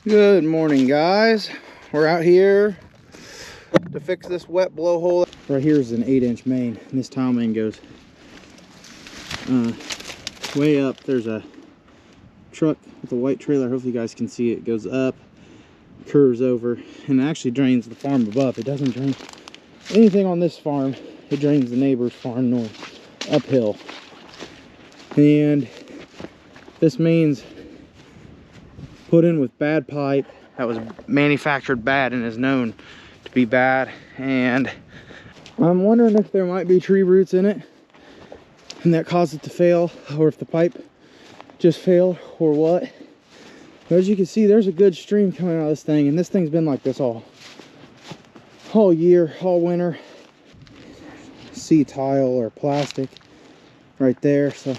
Good morning, guys. We're out here to fix this wet blowhole. Right here is an 8-inch main, and this tile main goes way up. There's a truck with a white trailer. Hopefully you guys can see it. It goes up, curves over, and it actually drains the farm above. It doesn't drain anything on this farm. It drains the neighbor's farm north, uphill. And this main's put in with bad pipe that was manufactured bad and is known to be bad, and I'm wondering if there might be tree roots in it and that caused it to fail, or if the pipe just failed or what. But as you can see, there's a good stream coming out of this thing, and this thing's been like this all year, all winter. See tile or plastic right there. So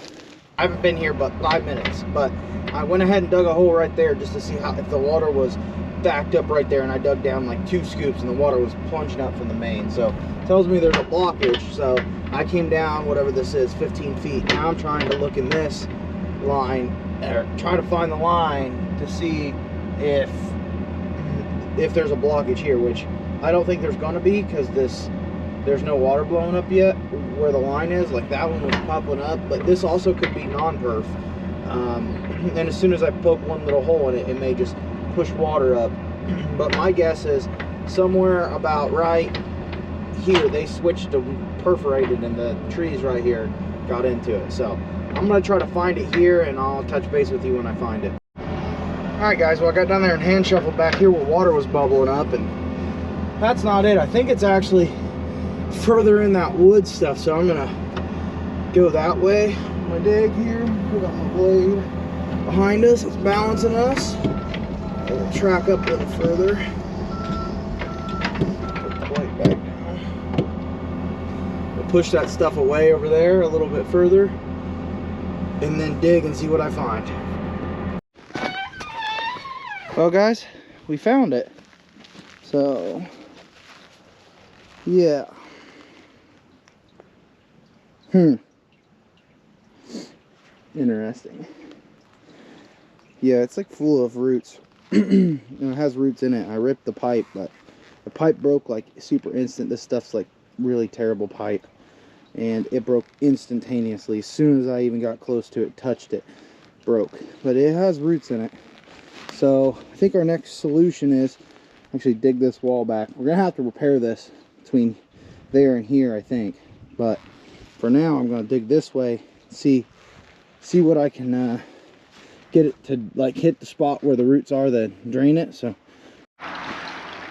I haven't been here but 5 minutes, but I went ahead and dug a hole right there just to see how, if the water was backed up right there, and I dug down like 2 scoops and the water was plunging up from the main. So it tells me there's a blockage. So I came down, whatever this is, 15 feet. Now I'm trying to look in this line, or try to find the line to see if there's a blockage here, which I don't think there's gonna be, because there's no water blowing up yet where the line is. Like that one was popping up, but this also could be non-perf. And as soon as I poke one little hole in it, it may just push water up. But my guess is somewhere about right here, they switched to perforated and the trees right here got into it. So I'm gonna try to find it here, and I'll touch base with you when I find it. All right, guys, well, I got down there and hand shuffled back here where water was bubbling up, and that's not it. I think it's actually further in that wood stuff, so I'm gonna go that way. My dig here, we got my blade behind us, it's balancing us. We'll track up a little further. Put the blade back down. We'll push that stuff away over there a little bit further, and then dig and see what I find. Well, guys, we found it. So yeah. Interesting. Yeah, it's like full of roots. It has roots in it. I ripped the pipe, but the pipe broke like super instant. This stuff's like really terrible pipe, and it broke instantaneously. As soon as I even got close to it, touched it, broke. But it has roots in it. So I think our next solution is actually dig this wall back. We're gonna have to repair this between there and here, I think. But for now, I'm gonna dig this way, see what I can get it to like hit the spot where the roots are that drain it. So I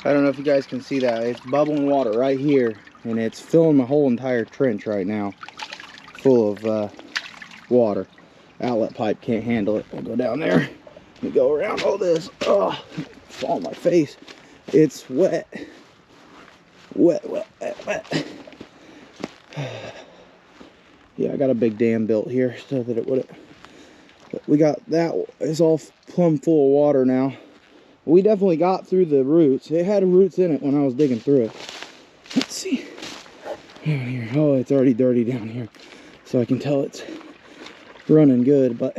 don't know if you guys can see that. It's bubbling water right here, and it's filling my whole entire trench right now, full of water. Outlet pipe can't handle it. I'll go down there. Let me go around all this. Oh, fall on my face. It's wet. Wet. Yeah, I got a big dam built here so that it wouldn't. But we got that. It's all plumb full of water now. We definitely got through the roots. It had roots in it when I was digging through it. Let's see. Down here. Oh, it's already dirty down here, so I can tell it's running good. But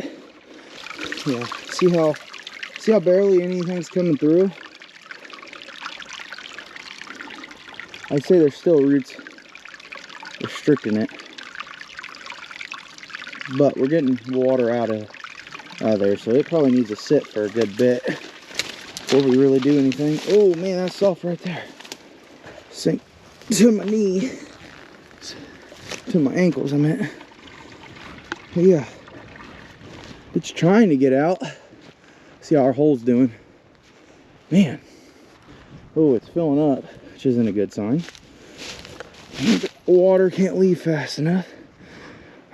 yeah, see how barely anything's coming through. I'd say there's still roots restricting it, but we're getting water out of there, so it probably needs to sit for a good bit before we really do anything. Oh man, that's soft right there. Sink to my knee, to my ankles, I meant. But yeah, it's trying to get out. See how our hole's doing. Man, oh, it's filling up, which isn't a good sign. The water can't leave fast enough.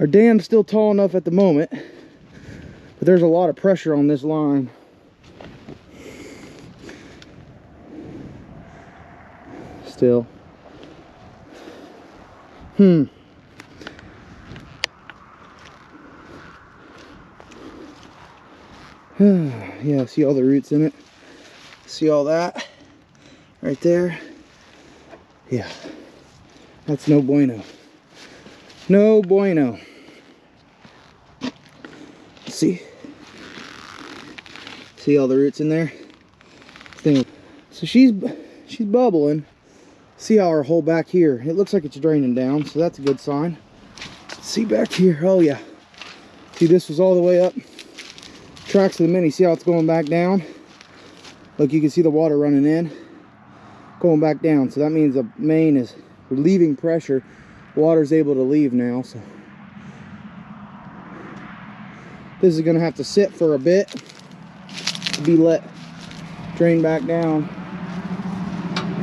Our dam's still tall enough at the moment, but there's a lot of pressure on this line. Still. Yeah, see all the roots in it? See all that? Right there? Yeah. That's no bueno. No bueno. Let's see. See all the roots in there? So she's bubbling. See how her hole back here, it looks like it's draining down, so that's a good sign. See back here, oh yeah. See, this was all the way up. Tracks of the Mini, see how it's going back down? Look, you can see the water running in, going back down. So that means the main is relieving pressure. Water's able to leave now, so. This is gonna have to sit for a bit to be let drain back down.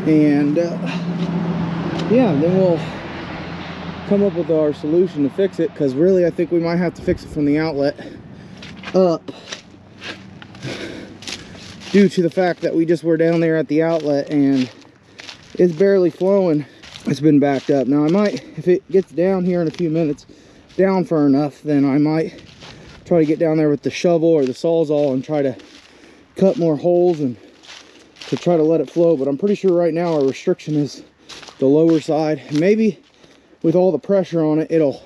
And yeah, then we'll come up with our solution to fix it, because really I think we might have to fix it from the outlet up, due to the fact that we just were down there at the outlet and it's barely flowing. It's been backed up. Now I might, if it gets down here in a few minutes, down far enough, then I might try to get down there with the shovel or the Sawzall and try to cut more holes and to try to let it flow. But I'm pretty sure right now our restriction is the lower side. Maybe with all the pressure on it, it'll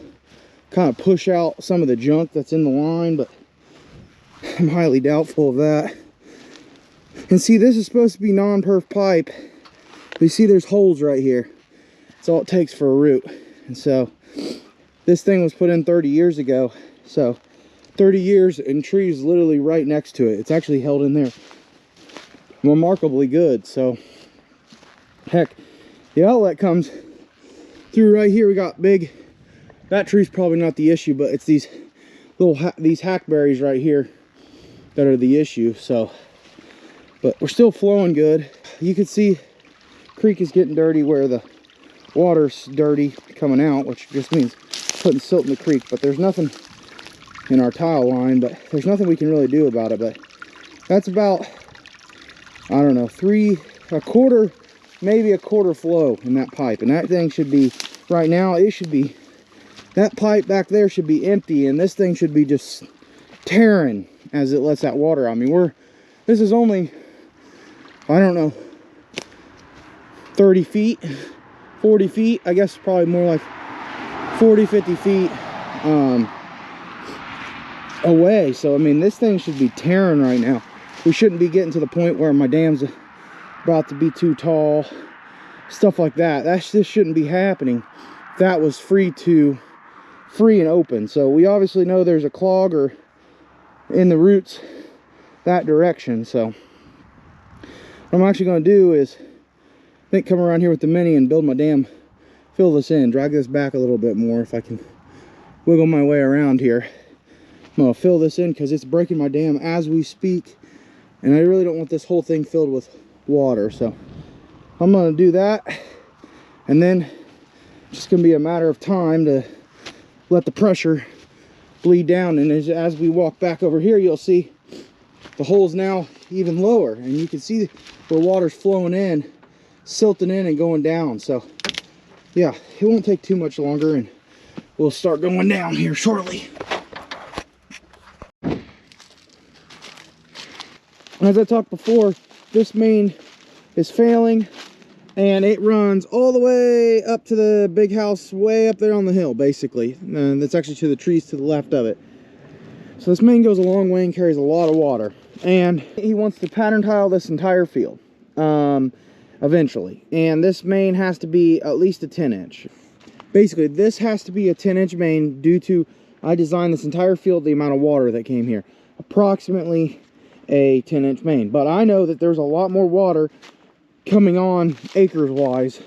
kind of push out some of the junk that's in the line, but I'm highly doubtful of that. And see, this is supposed to be non-perf pipe. But you see there's holes right here. That's all it takes for a root. And so this thing was put in 30 years ago. So 30 years and trees literally right next to it. It's actually held in there remarkably good. So heck, the outlet comes through right here. We got big, that tree's probably not the issue, but it's these little these hackberries right here that are the issue. So, but we're still flowing good. You can see creek is getting dirty where the water's dirty coming out, which just means putting silt in the creek. But there's nothing in our tile line, but there's nothing we can really do about it. But that's about, I don't know, maybe a quarter flow in that pipe. And that thing should be, right now, it should be, that pipe back there should be empty, and this thing should be just tearing as it lets that water out. I mean, this is only, I don't know, 30 feet, 40 feet, I guess probably more like 40, 50 feet away. So, I mean, this thing should be tearing right now. We shouldn't be getting to the point where my dam's about to be too tall, stuff like that. This shouldn't be happening. That was free and open. So we obviously know there's a clogger in the roots that direction. So what I'm actually going to do is, I think, come around here with the Mini and build my dam, fill this in, drag this back a little bit more if I can wiggle my way around here. I'm going to fill this in because it's breaking my dam as we speak, and I really don't want this whole thing filled with water. So I'm going to do that, and then it's just going to be a matter of time to let the pressure bleed down. And as we walk back over here, you'll see the hole's now even lower, and you can see where water's flowing in, silting in and going down. So yeah, it won't take too much longer, and we'll start going down here shortly. As I talked before, this main is failing, and it runs all the way up to the big house way up there on the hill, basically. And that's actually to the trees to the left of it. So this main goes a long way and carries a lot of water. And he wants to pattern tile this entire field eventually. And this main has to be at least a 10-inch. Basically, this has to be a 10-inch main due to, I designed this entire field, the amount of water that came here. Approximately a 10-inch main. But I know that there's a lot more water coming on acres-wise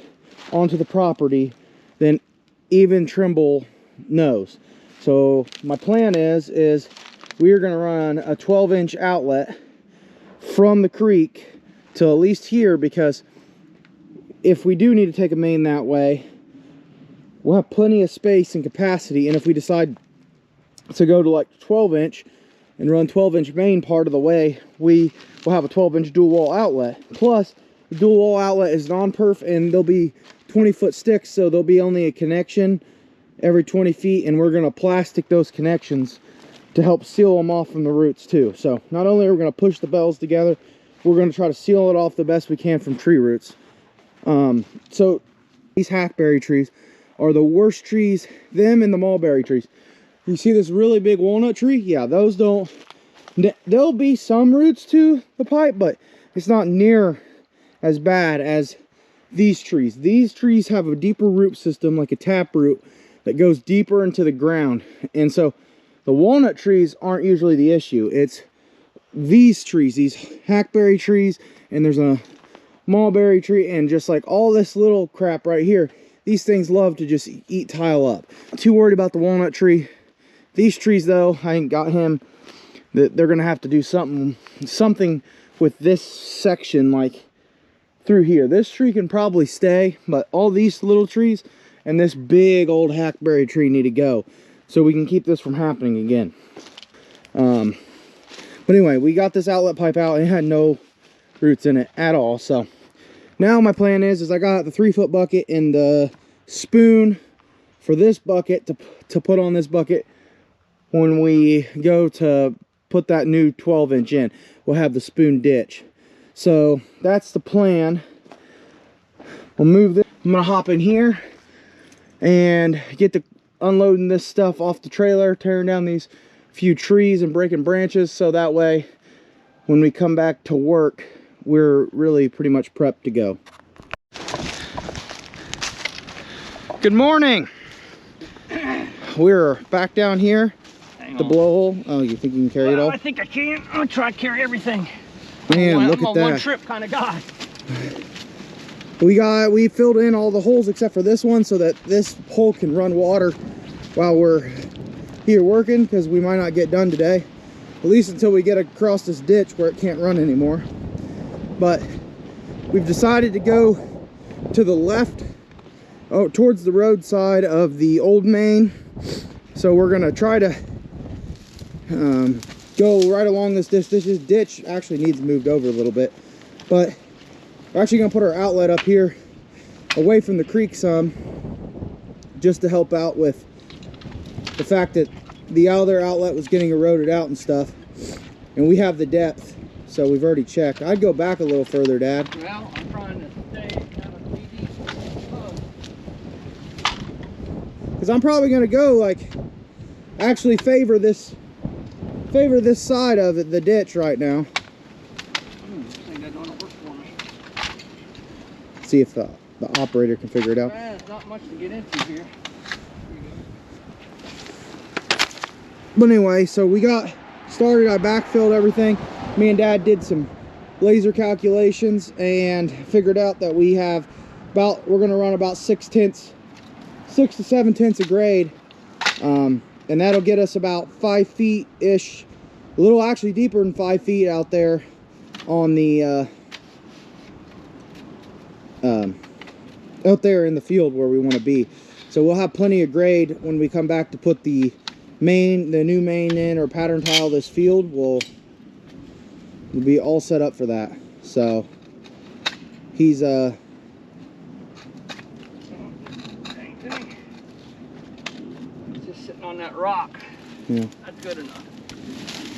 onto the property than even Trimble knows. So my plan is we're going to run a 12-inch outlet from the creek to at least here, because if we do need to take a main that way, we'll have plenty of space and capacity. And if we decide to go to like 12-inch and run 12-inch main part of the way, we will have a 12-inch dual wall outlet. Plus, the dual wall outlet is non-perf, and there'll be 20-foot sticks, so there'll be only a connection every 20 feet, and we're going to plastic those connections to help seal them off from the roots too. So not only are we going to push the bells together, we're going to try to seal it off the best we can from tree roots. So these hackberry trees are the worst trees, them and the mulberry trees. You see this really big walnut tree? Yeah, those don't There'll be some roots to the pipe, but it's not near as bad as these trees. These trees have a deeper root system, like a tap root, that goes deeper into the ground. And so the walnut trees aren't usually the issue. It's these trees, these hackberry trees, and there's a mulberry tree, and just like all this little crap right here, these things love to just eat tile up. Not too worried about the walnut tree. These trees though, I ain't got him. They're gonna have to do something with this section, like through here. This tree can probably stay, but all these little trees and this big old hackberry tree need to go so we can keep this from happening again. But anyway, we got this outlet pipe out and it had no roots in it at all. So now my plan is I got the 3-foot bucket and the spoon for this bucket to put on this bucket when we go to put that new 12-inch in. We'll have the spoon ditch. So that's the plan. We'll move this. I'm gonna hop in here and get to unloading this stuff off the trailer, tearing down these few trees and breaking branches, so that way when we come back to work, we're really pretty much prepped to go. Good morning. We're back down here, the blowhole. Oh, you think you can carry it all? I think I can. I'm gonna try to carry everything. Man, look at that. I'm a one-trip kind of guy. We filled in all the holes except for this one so that this hole can run water while we're here working, because we might not get done today, at least until we get across this ditch where it can't run anymore. But we've decided to go to the left, towards the roadside of the old main. So we're gonna try to go right along this ditch. This ditch actually needs moved over a little bit, but we're actually gonna put our outlet up here away from the creek some, just to help out with the fact that the other outlet was getting eroded out and stuff, and we have the depth, so we've already checked. I'd go back a little further, Dad. Well, I'm trying to stay kind of easy, because I'm probably gonna go like actually favor this side of it, the ditch right now. This thing doesn't want to work for me. See if the operator can figure it out. There's not much to get into here. But anyway, so we got started. I backfilled everything. Me and Dad did some laser calculations and figured out that we're gonna run about 6 to 7 tenths of grade, and that'll get us about 5 feet ish, a little actually deeper than 5 feet out there on the out there in the field where we want to be. So we'll have plenty of grade when we come back to put the new main in, or pattern tile this field. We'll be all set up for that. So he's Just sitting on that rock. Yeah, That's good enough.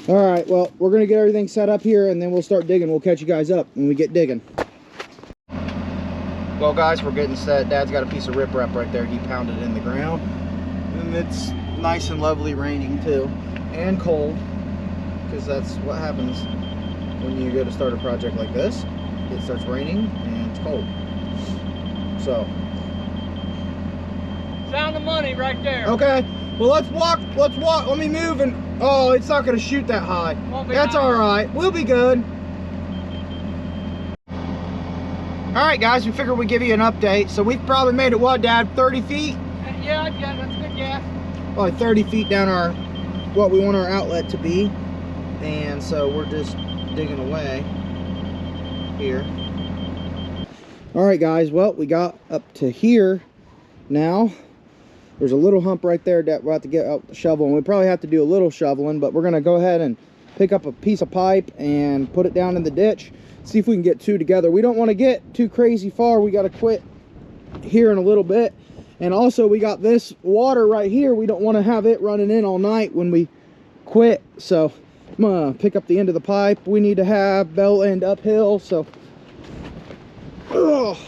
all right, well, we're gonna get everything set up here and then we'll start digging. We'll catch you guys up when we get digging. Well guys, we're getting set. Dad's got a piece of riprap right there. He pounded in the ground, and it's nice and lovely raining too, and cold, because that's what happens when you go to start a project like this. It starts raining and it's cold. So Found the money right there. okay, well, let's walk. Let me move. And oh, it's not going to shoot that high. That's all right, we'll be good. All right guys, we figured we'd give you an update. So we've probably made it, what, Dad, 30 feet? Yeah, that's good, yeah. Probably 30 feet down what we want our outlet to be. And so we're just digging away here. All right guys, well, we got up to here now. There's a little hump right there that we'll have to get out the shovel, and we probably have to do a little shoveling, but we're gonna go ahead and pick up a piece of pipe and put it down in the ditch, see if we can get two together. We don't want to get too crazy far. We got to quit here in a little bit. And also we got this water right here. We don't want to have it running in all night when we quit. So I'm gonna pick up the end of the pipe. We need to have bell end uphill. So ugh.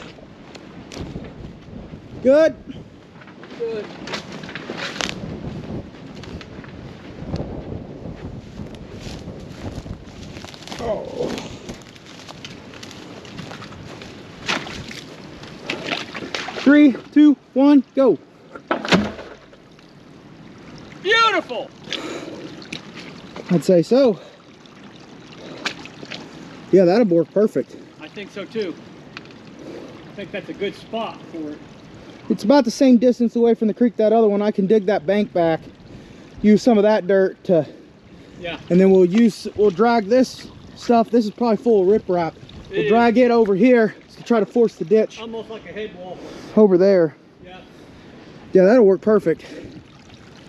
Good. Good. Oh. Three, two, one, go. Beautiful. I'd say so. Yeah, that'll work perfect. I think so too. I think that's a good spot for it. It's about the same distance away from the creek that other one. I can dig that bank back, use some of that dirt to, yeah. And then we'll drag this stuff. This is probably full of riprap. We'll drag it over here to try to force the ditch. Almost like a head wall. Over there. Yeah. Yeah, that'll work perfect.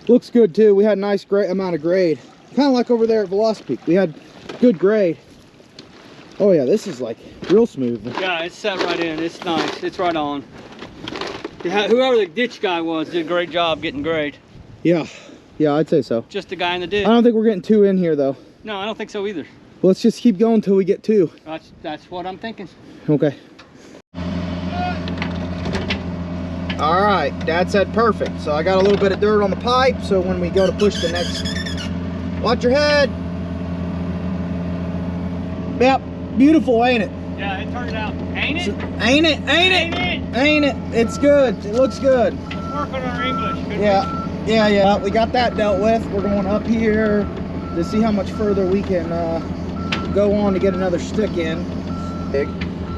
Looks good too. We had a nice great amount of grade. Kind of like over there at Velocity Peak. We had good grade. Oh yeah, this is like real smooth. Yeah, it's set right in. It's nice. It's right on. Yeah, whoever the ditch guy was did a great job getting grade. Yeah, yeah, I'd say so. Just the guy in the ditch. I don't think we're getting two in here though. No, I don't think so either. Well, let's just keep going until we get two. That's what I'm thinking. Okay. All right, Dad said perfect. So I got a little bit of dirt on the pipe, so when we go to push the next, watch your head. Yep, beautiful, ain't it? Yeah, it turned out. Ain't it? Ain't it? Ain't it? Ain't it? It's good. It looks good. Let's work on our English. Yeah. We got that dealt with. We're going up here to see how much further we can go on to get another stick in.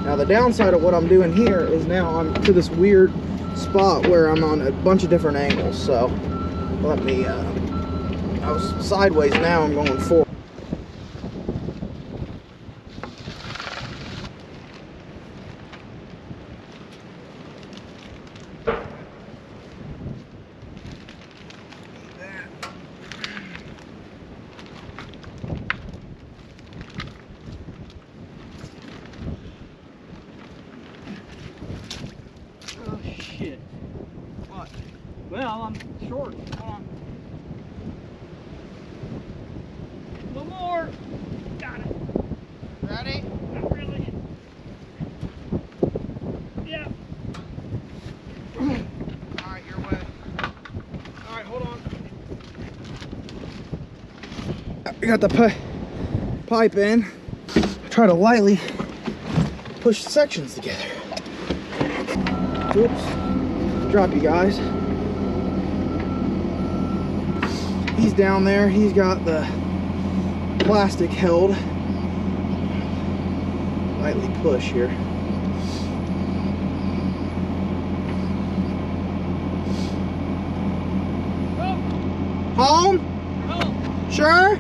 Now the downside of what I'm doing here is now I'm to this weird spot where I'm on a bunch of different angles. So let me, I was sideways, now I'm going forward. Oh shit. What? Well, I'm short. Hold on. A little more. Got it. Ready? Not really. Yeah. Alright, you're wet. Alright, hold on. We got the pipe in. Try to lightly push the sections together. Oops. Drop you guys. He's down there. He's got the plastic held. Lightly push here. Home? Home. Sure?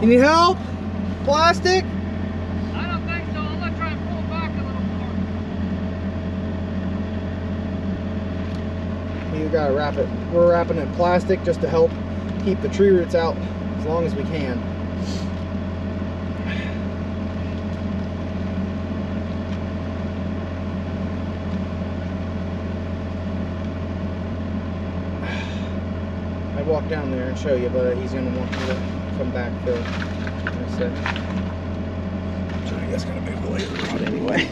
You need help? Plastic? I don't think so. I'm gonna try and pull it back a little more. You gotta wrap it. We're wrapping it in plastic just to help keep the tree roots out as long as we can. I'd walk down there and show you, but he's gonna want me to come back for a sec. So I guess gonna move the laser rod anyway.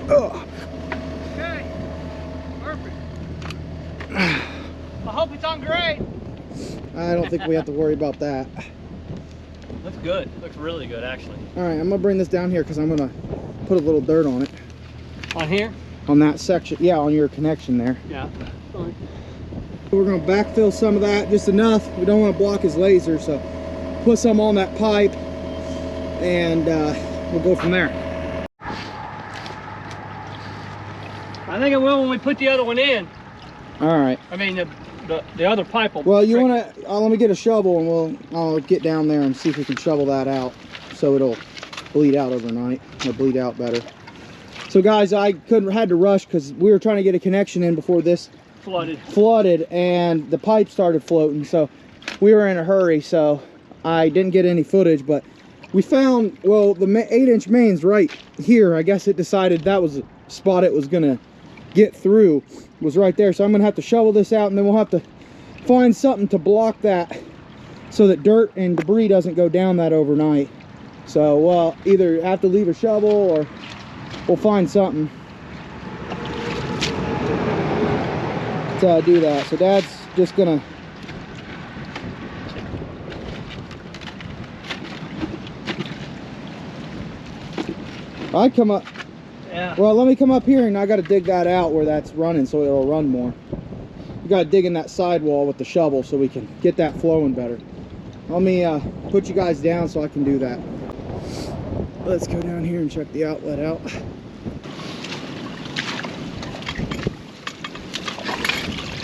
Oh. Okay. Perfect. I hope it's on grade. I don't think we have to worry about that. Looks good. Looks really good, actually. All right, I'm gonna bring this down here because I'm gonna put a little dirt on it. On here? On that section, yeah, on your connection there. Yeah. Fine. We're gonna backfill some of that, just enough. We don't want to block his laser, so put some on that pipe, and we'll go from there. I think it will when we put the other one in. All right. I mean, the other pipe will. Well, you wanna? Let me get a shovel, and I'll get down there and see if we can shovel that out, so it'll bleed out overnight. It'll bleed out better. So, guys, I had to rush because we were trying to get a connection in before this flooded, and the pipe started floating, so we were in a hurry, so I didn't get any footage. But we found, well, the 8-inch main's right here. I guess it decided that was the spot it was gonna get through, was right there. So I'm gonna have to shovel this out, and then we'll have to find something to block that so that dirt and debris doesn't go down that overnight. So we'll either have to leave a shovel or we'll find something. to do that. So Dad's just gonna I'd come up. Yeah. Well, let me come up here, and I got to dig that out where that's running so it'll run more. We got to dig in that sidewall with the shovel so we can get that flowing better. Let me put you guys down so I can do that. Let's go down here and check the outlet out.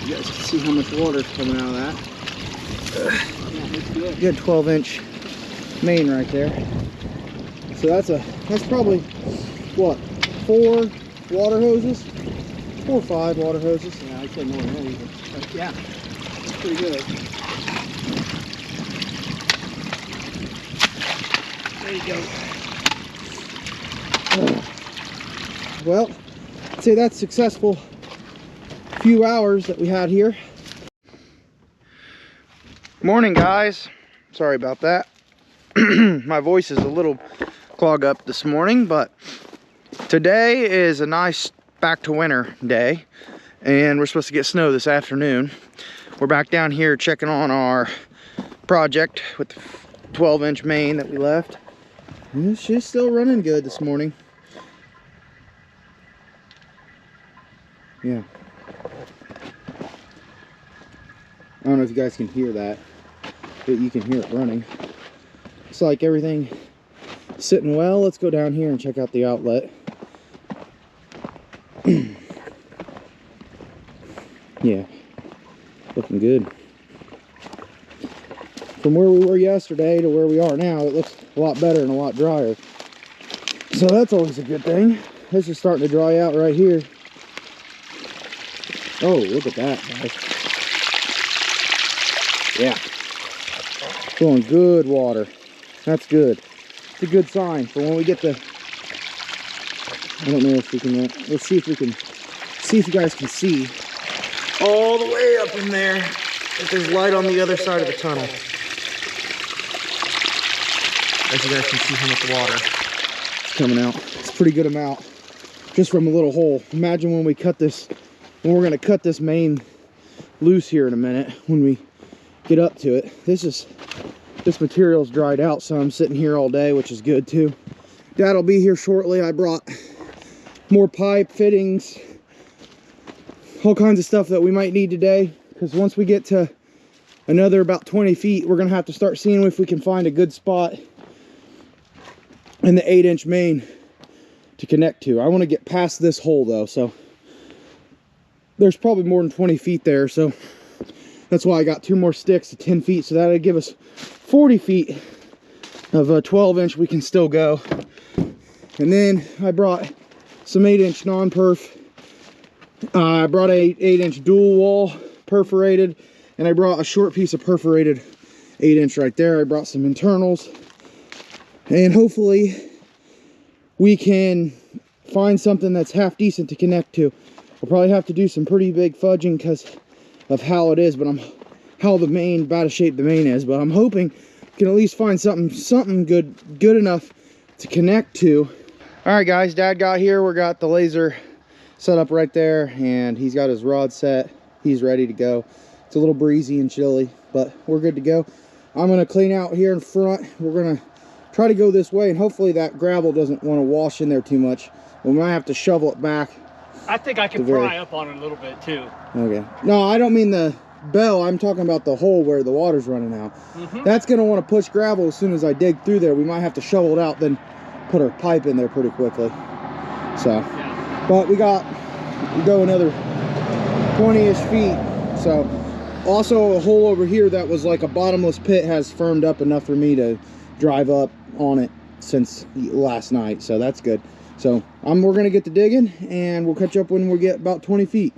You guys can see how much water's coming out of that. Yeah, it's good. Good 12-inch main right there. So that's probably what, 4 water hoses? 4 or 5 water hoses? Yeah, I'd say more than that even. But yeah, it's pretty good. There you go. Well, I'd say that's successful few hours that we had here. Morning, guys. Sorry about that. My voice is a little clogged up this morning, but today is a nice back to winter day, and we're supposed to get snow this afternoon. We're back down here checking on our project with the 12-inch main that we left. She's still running good this morning. Yeah. I don't know if you guys can hear that, but you can hear it running. Looks like everything sitting well. Let's go down here and check out the outlet. Yeah, looking good. From where we were yesterday to where we are now, it looks a lot better and a lot drier. So that's always a good thing. This is starting to dry out right here. Oh, look at that, guys. Yeah. Flowing good water. That's good. It's a good sign for when we get the... I don't know if we can... let's see if we can... See if you guys can see. All the way up in there. If there's light on the other side of the tunnel. As you guys can see how much water is coming out. It's a pretty good amount. Just from a little hole. Imagine when we cut this... When we're going to cut this main loose here in a minute. When we get up to it. This material's dried out, so I'm sitting here all day, which is good too. Dad'll be here shortly. I brought more pipe fittings, all kinds of stuff that we might need today, because once we get to another about 20 feet, we're gonna have to start seeing if we can find a good spot in the 8-inch main to connect to. I want to get past this hole though, so there's probably more than 20 feet there, so that's why I got 2 more sticks to 10 feet, so that'll give us 40 feet of a 12-inch we can still go. And then I brought some 8-inch non-perf. I brought a 8-inch dual wall perforated, and I brought a short piece of perforated 8-inch right there. I brought some internals, and hopefully we can find something that's half decent to connect to. We'll probably have to do some pretty big fudging because of how it is, but how the main, bad shape the main is, but I'm hoping we can at least find something good enough to connect to. All right, guys, Dad got here. We got the laser set up right there, and he's got his rod set. He's ready to go. It's a little breezy and chilly, but we're good to go. I'm gonna clean out here in front. We're gonna try to go this way, and hopefully that gravel doesn't want to wash in there too much. We might have to shovel it back. I think I can pry up on it a little bit too. Okay. No, I don't mean the bell. I'm talking about the hole where the water's running out. That's going to want to push gravel as soon as I dig through there. We might have to shovel it out, then put our pipe in there pretty quickly. So, yeah. But we go another 20-ish feet. So, also a hole over here that was like a bottomless pit has firmed up enough for me to drive up on it since last night. So that's good. So we're gonna get to digging, and we'll catch up when we get about 20 feet.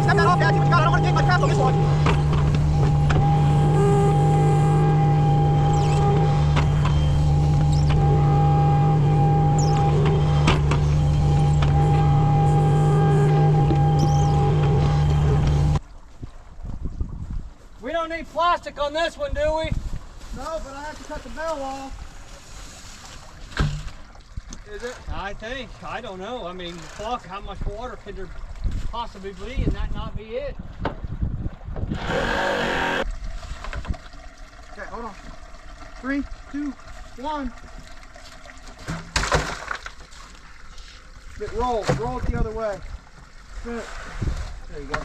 Step that off, Dad. See what you got. I don't want to take my crap on this one. We don't need plastic on this one, do we? No, but I have to cut the bell off. Is it? I think. I don't know. I mean, fuck, how much water could there possibly be and that not be it? Okay, hold on. 3, 2, 1. Get rolled. Roll it the other way. Spin it. There you go.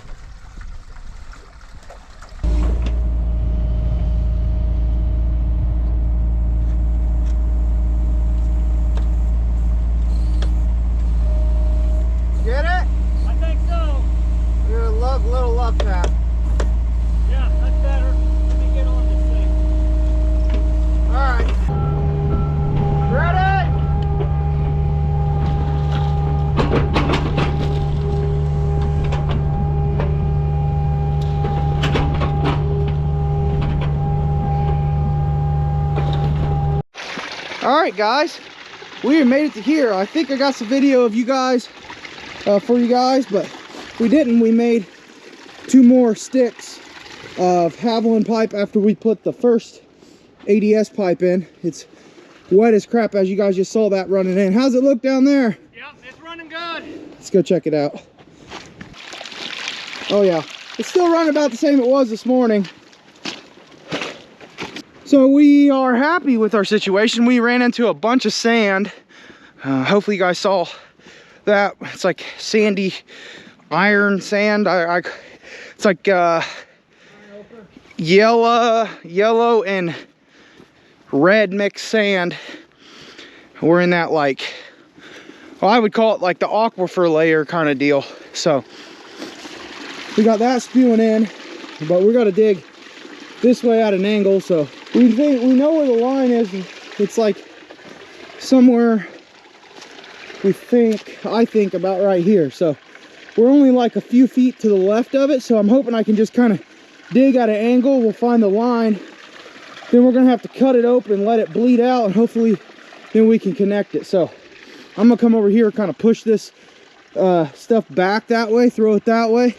Get it? I think so. You're a little love tap. Yeah, that's better. Let me get on this thing. Alright. Ready? Alright guys, we have made it to here. I think I got some video of you guys for you guys, but we didn't. We made 2 more sticks of Haviland pipe after we put the first ADS pipe in. It's wet as crap, as you guys just saw that running in. How's it look down there? Yep, it's running good. Let's go check it out. Oh yeah, it's still running about the same it was this morning. So we are happy with our situation. We ran into a bunch of sand. Hopefully you guys saw that. It's like sandy iron sand. It's like yellow and red mixed sand. We're in that, like, well, I would call it like the aquifer layer kind of deal. So we got that spewing in, but we're gonna dig this way at an angle. So we know where the line is. It's like somewhere, I think about right here. So we're only like a few feet to the left of it. So I'm hoping I can just kind of dig at an angle. We'll find the line. Then we're gonna have to cut it open, let it bleed out, and hopefully then we can connect it. So I'm gonna come over here, kind of push this stuff back that way, throw it that way,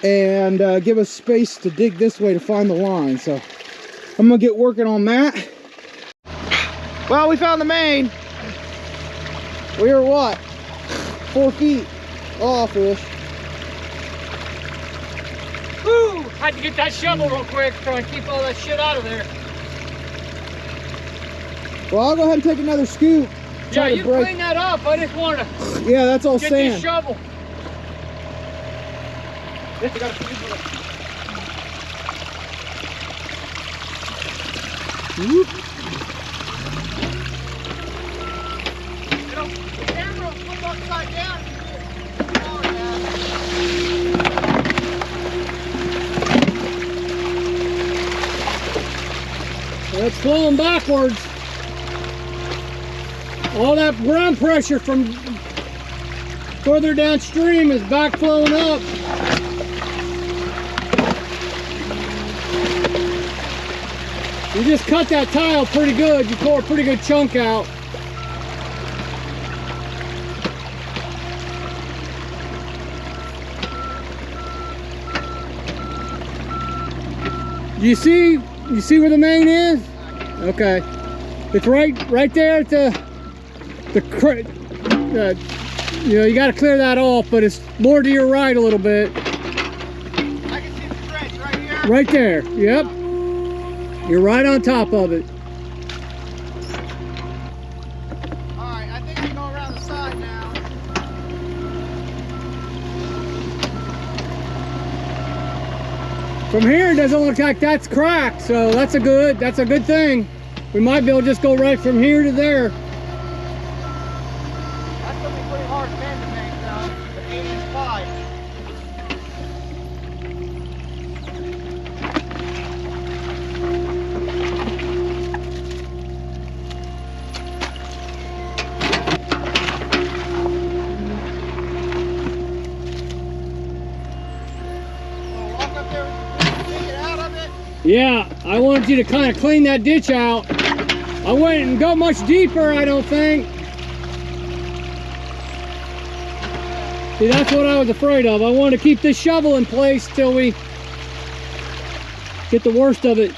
and give us space to dig this way to find the line. So I'm gonna get working on that. Well, we found the main. We were what? 4 feet off-ish. Woo! Had to get that shovel real quick, try and keep all that shit out of there. Well, I'll go ahead and take another scoop. Yeah, you clean that up. I just wanted to yeah, that's all get sand. this shovel. Whoop. The camera will flip upside down. Oh, yeah. It's flowing backwards. All that ground pressure from further downstream is back flowing up. You just cut that tile pretty good. You pour a pretty good chunk out. You see where the main is? Okay. It's right there at you know, you got to clear that off, but it's more to your right a little bit. I can see the trench right here. Right there. Yep. You're right on top of it. Alright, I think I can go around the side now. From here, it doesn't look like that's cracked, so that's a good thing. We might be able to just go right from here to there. That's going to be pretty hard bend to make though, with 8-inch pipe. Yeah, I wanted you to kind of clean that ditch out. I wouldn't go much deeper, I don't think. See, that's what I was afraid of. I wanted to keep this shovel in place till we get the worst of it.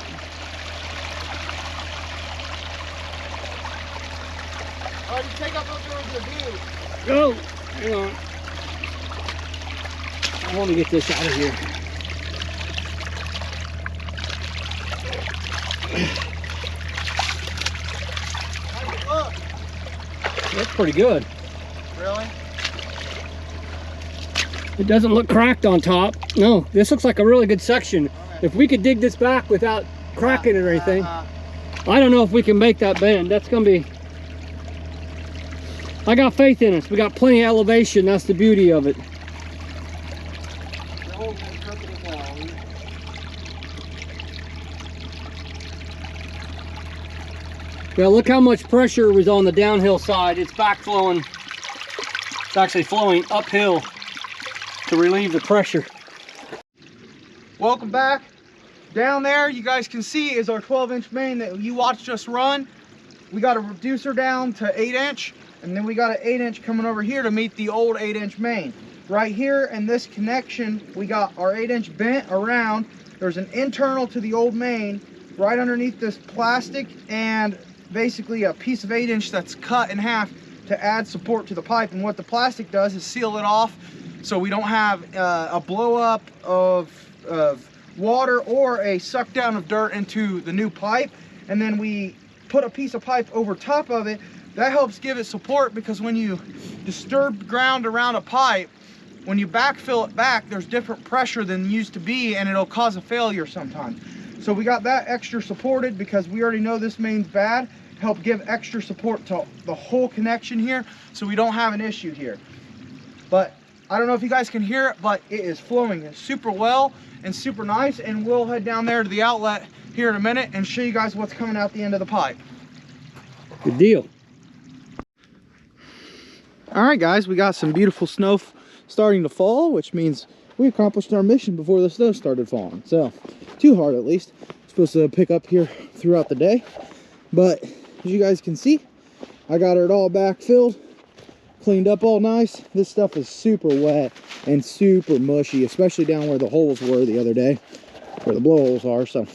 Alright, take up those roads of view. Go! Hang on. I want to get this out of here. How's it look? That's pretty good. Really? It doesn't look cracked on top. No, this looks like a really good section. Okay. If we could dig this back without cracking it or anything, I don't know if we can make that bend. That's gonna be, I got faith in us. We got plenty of elevation. That's the beauty of it. Yeah, look how much pressure was on the downhill side. It's back flowing. It's actually flowing uphill to relieve the pressure. Welcome back. Down there, you guys can see, is our 12-inch main that you watched us run. We got a reducer down to 8-inch, and then we got an 8-inch coming over here to meet the old 8-inch main. Right here in this connection, we got our 8-inch bent around. There's an internal to the old main right underneath this plastic, and basically a piece of 8-inch that's cut in half to add support to the pipe. And what the plastic does is seal it off so we don't have a blow up of water or a suck down of dirt into the new pipe. And then we put a piece of pipe over top of it. That helps give it support, because when you disturb the ground around a pipe, when you backfill it back, there's different pressure than used to be, and it'll cause a failure sometimes. So we got that extra supported because we already know this main's bad. Help give extra support to the whole connection here so we don't have an issue here. But I don't know if you guys can hear it, but it is flowing super well and super nice. And we'll head down there to the outlet here in a minute and show you guys what's coming out the end of the pipe. Good deal. All right, guys, we got some beautiful snow starting to fall, which means we accomplished our mission before the snow started falling. So, too hard at least. It's supposed to pick up here throughout the day. But as you guys can see, I got it all backfilled, cleaned up all nice. This stuff is super wet and super mushy, especially down where the holes were the other day, where the blowholes are. So,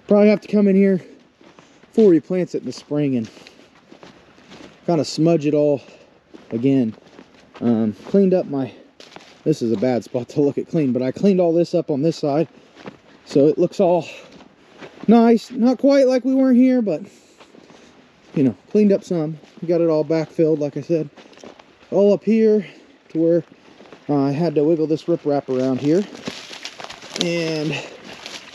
probably have to come in here before he plants it in the spring and kind of smudge it all again. Cleaned up my, this is a bad spot to look at clean, but I cleaned all this up on this side so it looks all nice. Not quite like we weren't here, but you know, cleaned up some. We got it all backfilled, like I said, all up here to where I had to wiggle this riprap around here and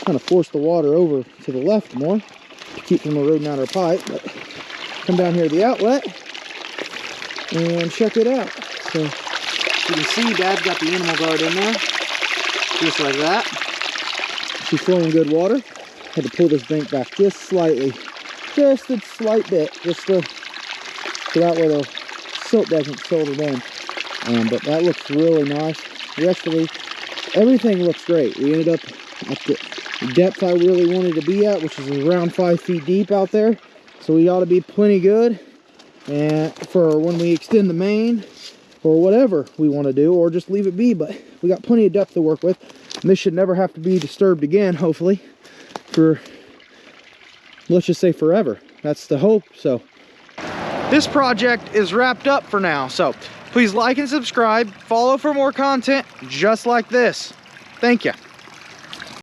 kind of force the water over to the left more to keep from eroding out our pipe. But come down here to the outlet and check it out. So you can see Dad's got the animal guard in there, just like that. She's flowing good water. Had to pull this bank back just slightly, just a slight bit, just so that way the silt doesn't silter in. But that looks really nice. Actually, everything looks great. We ended up at the depth I really wanted to be at, which is around 5 feet deep out there. So we ought to be plenty good, and for when we extend the main or whatever we want to do, or just leave it be. But we got plenty of depth to work with, and this should never have to be disturbed again, hopefully, for, let's just say, forever. That's the hope. So this project is wrapped up for now, so please like and subscribe, follow for more content just like this. Thank you.